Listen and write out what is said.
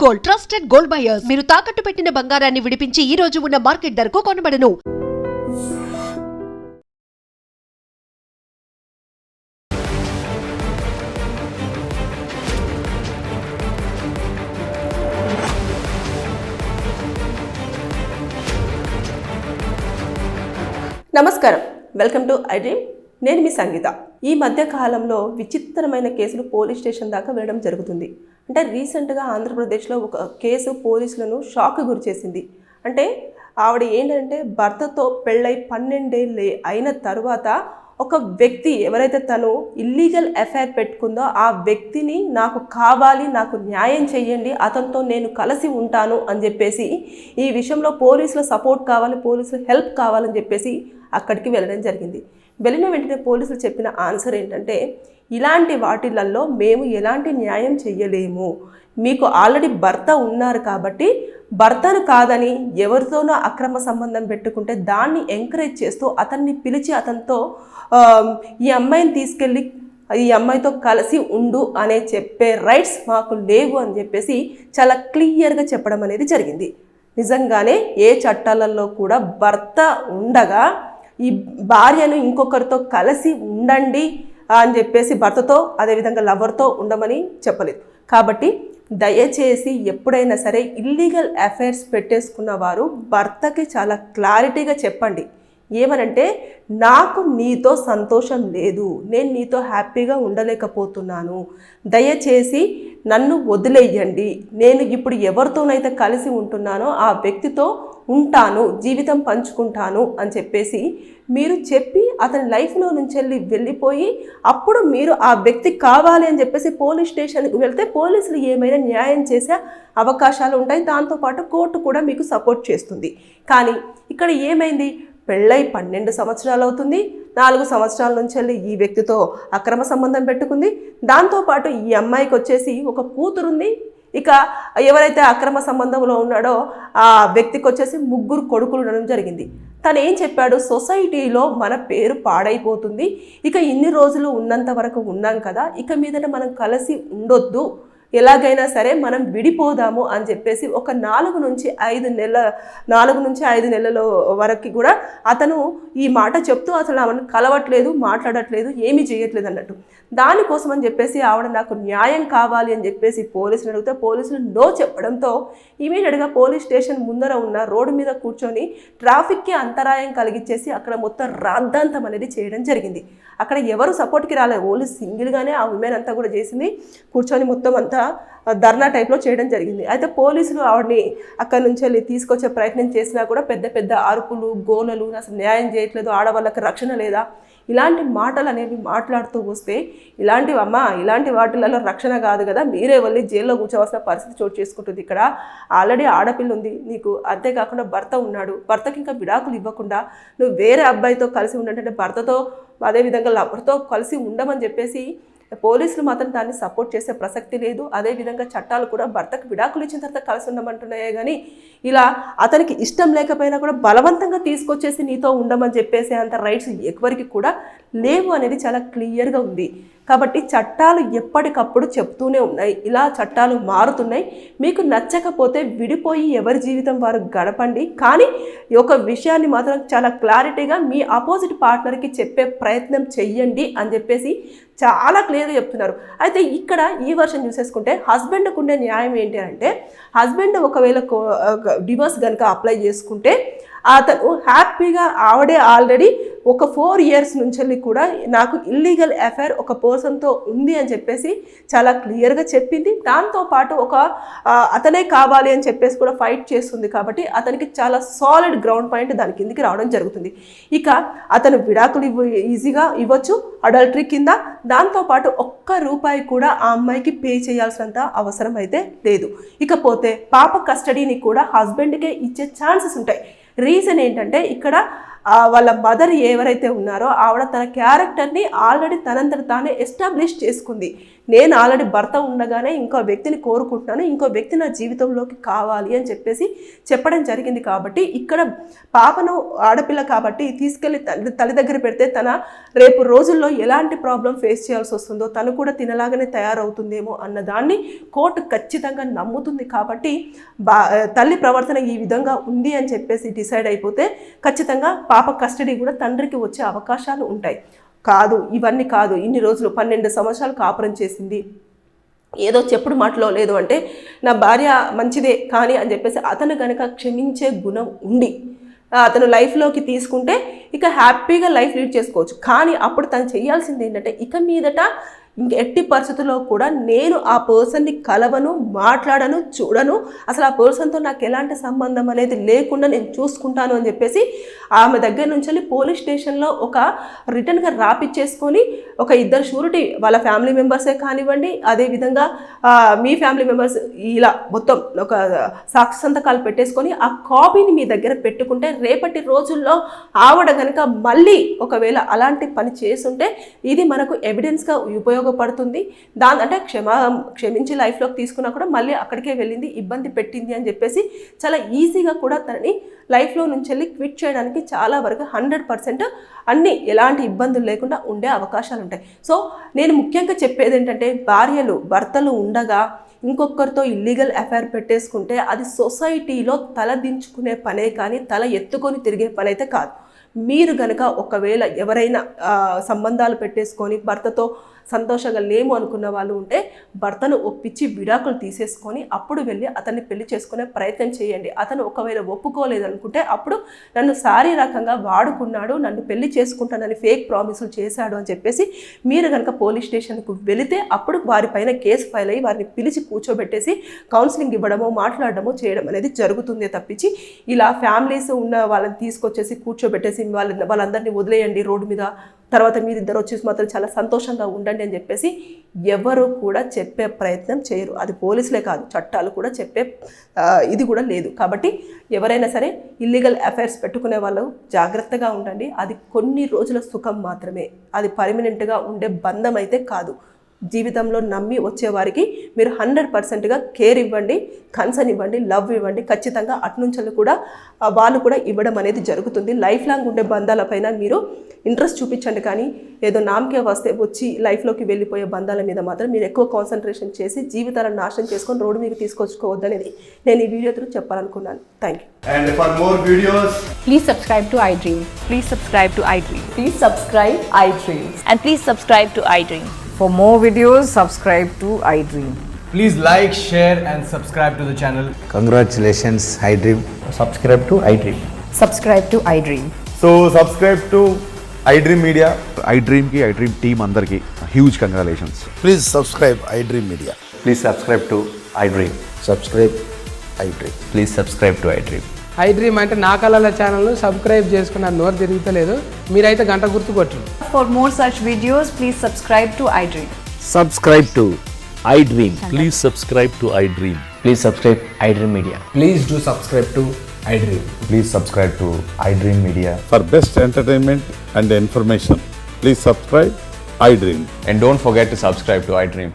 Gold, trusted gold buyers. మీరు తాకట్టు పెట్టిన బంగారాన్ని విడిపించి ఈ రోజు ఉన్న మార్కెట్ ధరకు కొనబడను. నమస్కారం, వెల్కమ్ టు ఐ డ్రీమ్. నేను మీ సంగీత. ఈ మధ్య కాలంలో విచిత్రమైన కేసులు పోలీస్ స్టేషన్ దాకా వెళ్ళడం జరుగుతుంది. అంటే రీసెంట్గా ఆంధ్రప్రదేశ్లో ఒక కేసు పోలీసులను షాక్ గురి చేసింది. అంటే ఆవిడ ఏంటంటే భర్తతో పెళ్ళై 12 ఏళ్ళు అయిన తర్వాత ఒక వ్యక్తి ఎవరైతే తను ఇల్లీగల్ అఫైర్ పెట్టుకుందో ఆ వ్యక్తిని నాకు కావాలి, నాకు న్యాయం చేయండి, అతనితో నేను కలిసి ఉంటాను అని చెప్పేసి ఈ విషయంలో పోలీసుల సపోర్ట్ కావాలి, పోలీసుల హెల్ప్ కావాలని చెప్పేసి అక్కడికి వెళ్ళడం జరిగింది. వెళ్ళిన వెంటనే పోలీసులు చెప్పిన ఆన్సర్ ఏంటంటే, ఇలాంటి వాటిలలో మేము ఎలాంటి న్యాయం చెయ్యలేము, మీకు ఆల్రెడీ భర్త ఉన్నారు కాబట్టి భర్తను కాదని ఎవరితోనో అక్రమ సంబంధం పెట్టుకుంటే దాన్ని ఎంకరేజ్ చేస్తూ అతన్ని పిలిచి అతనితో ఈ అమ్మాయిని తీసుకెళ్ళి ఈ అమ్మాయితో కలిసి ఉండు అనే చెప్పే రైట్స్ మాకు లేవు అని చెప్పేసి చాలా క్లియర్గా చెప్పడం అనేది జరిగింది. నిజంగానే ఏ చట్టాలలో కూడా భర్త ఉండగా ఈ భార్యను ఇంకొకరితో కలిసి ఉండండి అని చెప్పేసి భర్తతో అదేవిధంగా లవర్తో ఉండమని చెప్పలేదు. కాబట్టి దయచేసి ఎప్పుడైనా సరే ఇల్లీగల్ అఫైర్స్ పెట్టేసుకున్న వారు భర్తకి చాలా క్లారిటీగా చెప్పండి. ఏమనంటే, నాకు నీతో సంతోషం లేదు, నేను నీతో హ్యాపీగా ఉండలేకపోతున్నాను, దయచేసి నన్ను వదిలేయండి, నేను ఇప్పుడు ఎవరితోనైతే కలిసి ఉంటున్నానో ఆ వ్యక్తితో ఉంటాను, జీవితం పంచుకుంటాను అని చెప్పేసి మీరు చెప్పి అతని లైఫ్లో నుంచి వెళ్ళిపోయి అప్పుడు మీరు ఆ వ్యక్తి కావాలి అని చెప్పేసి పోలీస్ స్టేషన్కి వెళ్తే పోలీసులు ఏమైనా న్యాయం చేసే అవకాశాలు ఉంటాయి. దాంతోపాటు కోర్టు కూడా మీకు సపోర్ట్ చేస్తుంది. కానీ ఇక్కడ ఏమైంది, పెళ్ళై 12 సంవత్సరాలు అవుతుంది, 4 సంవత్సరాల నుంచి ఈ వ్యక్తితో అక్రమ సంబంధం పెట్టుకుంది. దాంతోపాటు ఈ అమ్మాయికి వచ్చేసి ఒక కూతురుంది. ఇక ఎవరైతే అక్రమ సంబంధంలో ఉన్నాడో ఆ వ్యక్తికి వచ్చేసి 3 కొడుకులు ఉండడం జరిగింది. తను ఏం చెప్పాడు, సొసైటీలో మన పేరు పాడైపోతుంది, ఇక ఇన్ని రోజులు ఉన్నంత వరకు ఉన్నాం కదా, ఇక మీదట మనం కలిసి ఉండొద్దు, ఎలాగైనా సరే మనం విడిపోదాము అని చెప్పేసి ఒక 4 నుంచి 5 నెలల వరకు కూడా అతను ఈ మాట చెప్తూ అసలు ఆమెను కలవట్లేదు, మాట్లాడట్లేదు, ఏమీ చేయట్లేదు అన్నట్టు. దానికోసం అని చెప్పేసి ఆవిడ నాకు న్యాయం కావాలి అని చెప్పేసి పోలీసులు అడిగితే పోలీసులు నో చెప్పడంతో ఇమీడియట్గా పోలీస్ స్టేషన్ ముందర ఉన్న రోడ్డు మీద కూర్చొని ట్రాఫిక్కి అంతరాయం కలిగించేసి అక్కడ మొత్తం రాద్ధాంతం అనేది చేయడం జరిగింది. అక్కడ ఎవరు సపోర్ట్కి రాలేదు, ఓన్లీ సింగిల్గానే ఆ ఉమెన్ అంతా కూడా చేసింది, కూర్చొని మొత్తం అంతా ధర్నా టైప్లో చేయడం జరిగింది. అయితే పోలీసులు ఆవిడని అక్కడి నుంచి వెళ్ళి తీసుకొచ్చే ప్రయత్నం చేసినా కూడా పెద్ద పెద్ద అరుపులు, గోలలు, అసలు న్యాయం చేయట్లేదు, ఆడవాళ్ళకి రక్షణ లేదా, ఇలాంటి మాటలు అనేవి మాట్లాడుతూ వస్తే ఇలాంటి వాటిలలో రక్షణ కాదు కదా, మీరే వెళ్ళి జైల్లో కూర్చోవలసిన పరిస్థితి చోటు చేసుకుంటుంది. ఇక్కడ ఆల్రెడీ ఆడపిల్ల ఉంది నీకు, అంతేకాకుండా భర్త ఉన్నాడు, భర్తకి ఇంకా విడాకులు ఇవ్వకుండా నువ్వు వేరే అబ్బాయితో కలిసి ఉండంటే భర్తతో అదేవిధంగా లవర్తో కలిసి ఉండమని చెప్పేసి పోలీసులు మాత్రం దాన్ని సపోర్ట్ చేసే ప్రసక్తి లేదు. అదేవిధంగా చట్టాలు కూడా భర్తకు విడాకులు ఇచ్చిన తర్వాత కలిసి ఉండమంటున్నాయే కానీ ఇలా అతనికి ఇష్టం లేకపోయినా కూడా బలవంతంగా తీసుకొచ్చేసి నీతో ఉండమని చెప్పేసి అంత రైట్స్ ఎవరికి కూడా లేవు అనేది చాలా క్లియర్గా ఉంది. కాబట్టి చట్టాలు ఎప్పటికప్పుడు చెప్తూనే ఉన్నాయి, ఇలా చట్టాలు మారుతున్నాయి. మీకు నచ్చకపోతే విడిపోయి ఎవరి జీవితం వారు గడపండి, కానీ ఒక విషయాన్ని మాత్రం చాలా క్లారిటీగా మీ ఆపోజిట్ పార్ట్నర్కి చెప్పే ప్రయత్నం చెయ్యండి అని చెప్పేసి చాలా క్లియర్గా చెప్తున్నారు. అయితే ఇక్కడ ఈ వర్షన్ చూసేసుకుంటే హస్బెండ్కు ఉండే న్యాయం ఏంటి అంటే, హస్బెండ్ ఒకవేళ డివోర్స్ కనుక అప్లై చేసుకుంటే అతను హ్యాపీగా ఆవిడే ఆల్రెడీ ఒక 4 years నుంచి కూడా నాకు ఇల్లీగల్ అఫైర్ ఒక పర్సన్తో ఉంది అని చెప్పేసి చాలా క్లియర్గా చెప్పింది. దాంతోపాటు అతనే కావాలి అని చెప్పేసి కూడా ఫైట్ చేస్తుంది. కాబట్టి అతనికి చాలా సాలిడ్ గ్రౌండ్ పాయింట్ దాని కిందికి రావడం జరుగుతుంది. ఇక అతను విడాకులు ఈజీగా ఇవ్వచ్చు అడల్టరీ కింద. దాంతోపాటు ₹1 కూడా ఆ అమ్మాయికి పే చేయాల్సినంత అవసరం అయితే లేదు. ఇకపోతే పాప కస్టడీని కూడా హస్బెండ్కే ఇచ్చే ఛాన్సెస్ ఉంటాయి. రీజన్ ఏంటంటే ఇక్కడ వాళ్ళ మదర్ ఎవరైతే ఉన్నారో ఆవిడ తన క్యారెక్టర్ని ఆల్రెడీ తనంతట తానే ఎస్టాబ్లిష్ చేసుకుంది. నేను ఆల్రెడీ భర్త ఉండగానే ఇంకో వ్యక్తిని కోరుకుంటున్నాను, ఇంకో వ్యక్తి నా జీవితంలోకి కావాలి అని చెప్పేసి చెప్పడం జరిగింది. కాబట్టి ఇక్కడ పాపను ఆడపిల్ల కాబట్టి తీసుకెళ్ళి తల్లి దగ్గర పెడితే తన రేపు రోజుల్లో ఎలాంటి ప్రాబ్లం ఫేస్ చేయాల్సి వస్తుందో, తను కూడా తినలాగానే తయారవుతుందేమో అన్న దాన్ని కోర్టు ఖచ్చితంగా నమ్ముతుంది. కాబట్టి తల్లి ప్రవర్తన ఈ విధంగా ఉంది అని చెప్పేసి డిసైడ్ అయిపోతే ఖచ్చితంగా పాప కస్టడీ కూడా తండ్రికి వచ్చే అవకాశాలు ఉంటాయి. కాదు, ఇవన్నీ కాదు, ఇన్ని రోజులు 12 సంవత్సరాలు కాపురం చేసింది, ఏదో చెప్పుడు మాటలో లేదు అంటే నా భార్య మంచిదే కానీ అని చెప్పేసి అతను కనుక క్షమించే గుణం ఉండి అతను లైఫ్లోకి తీసుకుంటే ఇక హ్యాపీగా లైఫ్ లీడ్ చేసుకోవచ్చు. కానీ అప్పుడు తను చేయాల్సింది ఏంటంటే ఇక మీదట ఇంక ఎట్టి పరిస్థితుల్లో కూడా నేను ఆ పర్సన్ని కలవను, మాట్లాడను, చూడను, అసలు ఆ పర్సన్తో నాకు ఎలాంటి సంబంధం అనేది లేకుండా నేను చూసుకుంటాను అని చెప్పేసి ఆమె దగ్గర నుంచి వెళ్ళి పోలీస్ స్టేషన్లో ఒక రిటర్న్గా రాపిచ్చేసుకొని ఒక 2 షూరిటీ వాళ్ళ ఫ్యామిలీ మెంబర్సే కానివ్వండి, అదేవిధంగా మీ ఫ్యామిలీ మెంబర్స్ ఇలా మొత్తం ఒక సాక్షి సంతకాలు పెట్టేసుకొని ఆ కాపీని మీ దగ్గర పెట్టుకుంటే రేపటి రోజుల్లో ఆవిడ కనుక మళ్ళీ ఒకవేళ అలాంటి పని చేసుంటే ఇది మనకు ఎవిడెన్స్గా ఉపయోగపడుతుంది. అంటే క్షమించి లైఫ్లోకి తీసుకున్నా కూడా మళ్ళీ అక్కడికే వెళ్ళింది, ఇబ్బంది పెట్టింది అని చెప్పేసి చాలా ఈజీగా కూడా తనని లైఫ్లో నుంచి వెళ్ళి క్విట్ చేయడానికి చాలా వరకు 100% అన్ని ఎలాంటి ఇబ్బందులు లేకుండా ఉండే అవకాశాలు ఉంటాయి. సో నేను ముఖ్యంగా చెప్పేది ఏంటంటే భర్తలు ఉండగా ఇంకొకరితో ఇల్లీగల్ అఫైర్ పెట్టేసుకుంటే అది సొసైటీలో తల దించుకునే పనే కానీ తల ఎత్తుకొని తిరిగే పని అయితే కాదు. మీరు కనుక ఒకవేళ ఎవరైనా సంబంధాలు పెట్టేసుకొని భర్తతో సంతోషంగా లేము అనుకున్న వాళ్ళు ఉంటే భర్తను ఒప్పించి విడాకులు తీసేసుకొని అప్పుడు వెళ్ళి అతన్ని పెళ్లి చేసుకునే ప్రయత్నం చేయండి. అతను ఒకవేళ ఒప్పుకోలేదనుకుంటే అప్పుడు నన్ను శారీరకంగా వాడుకున్నాడు, నన్ను పెళ్లి చేసుకుంటానని ఫేక్ ప్రామిసులు చేశాడు అని చెప్పేసి మీరు కనుక పోలీస్ స్టేషన్కు వెళితే అప్పుడు వారిపైన కేసు ఫైల్ అయ్యి వారిని పిలిచి కూర్చోబెట్టేసి కౌన్సిలింగ్ ఇవ్వడమో మాట్లాడడమో చేయడం అనేది జరుగుతుందే తప్పించి ఇలా ఫ్యామిలీస్ ఉన్న వాళ్ళని తీసుకొచ్చేసి కూర్చోబెట్టేసి వాళ్ళందరినీ వదిలేయండి రోడ్డు మీద, తర్వాత మీరిద్దరు వచ్చేసి మాత్రం చాలా సంతోషంగా ఉండండి అని చెప్పేసి ఎవరు కూడా చెప్పే ప్రయత్నం చేయరు. అది పోలీసులే కాదు, చట్టాలు కూడా చెప్పే ఇది కూడా లేదు. కాబట్టి ఎవరైనా సరే ఇల్లీగల్ అఫైర్స్ పెట్టుకునే వాళ్ళు జాగ్రత్తగా ఉండండి. అది కొన్ని రోజుల సుఖం మాత్రమే, అది పర్మనెంట్గా ఉండే బంధం అయితే కాదు. జీవితంలో నమ్మి వచ్చేవారికి మీరు 100%గా కేర్ ఇవ్వండి, కన్సర్న్ ఇవ్వండి, లవ్ ఇవ్వండి. ఖచ్చితంగా అటునుంచి కూడా వాళ్ళు కూడా ఇవ్వడం అనేది జరుగుతుంది. లైఫ్ లాంగ్ ఉండే బంధాలపైన మీరు ఇంట్రెస్ట్ చూపించండి, కానీ ఏదో నామకే వచ్చి లైఫ్లోకి వెళ్ళిపోయే బంధాల మీద మాత్రం మీరు ఎక్కువ కాన్సన్ట్రేషన్ చేసి జీవితాలను నాశనం చేసుకొని రోడ్డు మీకు తీసుకొచ్చుకోవద్దనేది నేను ఈ వీడియో త్రూ చెప్పాలనుకున్నాను. Thank you. And for more videos, Please subscribe to iDream. Please subscribe to iDream. Please subscribe iDream. And please subscribe to iDream. For more videos, subscribe to iDream. please like, share and subscribe to the channel. Congratulations, iDream. subscribe to iDream. Subscribe to iDream. So subscribe to iDream Media. iDream ki iDream team andarki huge congratulations. Please subscribe iDream Media. Please subscribe to iDream. Subscribe iDream. Please subscribe to iDream. iDream అంటే నా కళల ఛానల్ను subscribe చేసుకున్న నోరు తిరుగుతలేదు, మీరైతే గంట గుర్తు కొట్టండి. For more such videos, please subscribe to iDream. Subscribe to iDream. Please subscribe to iDream. Please subscribe iDream Media. Please do subscribe to iDream. Please subscribe to iDream Media. For best entertainment and information, please subscribe iDream. And don't forget to subscribe to iDream.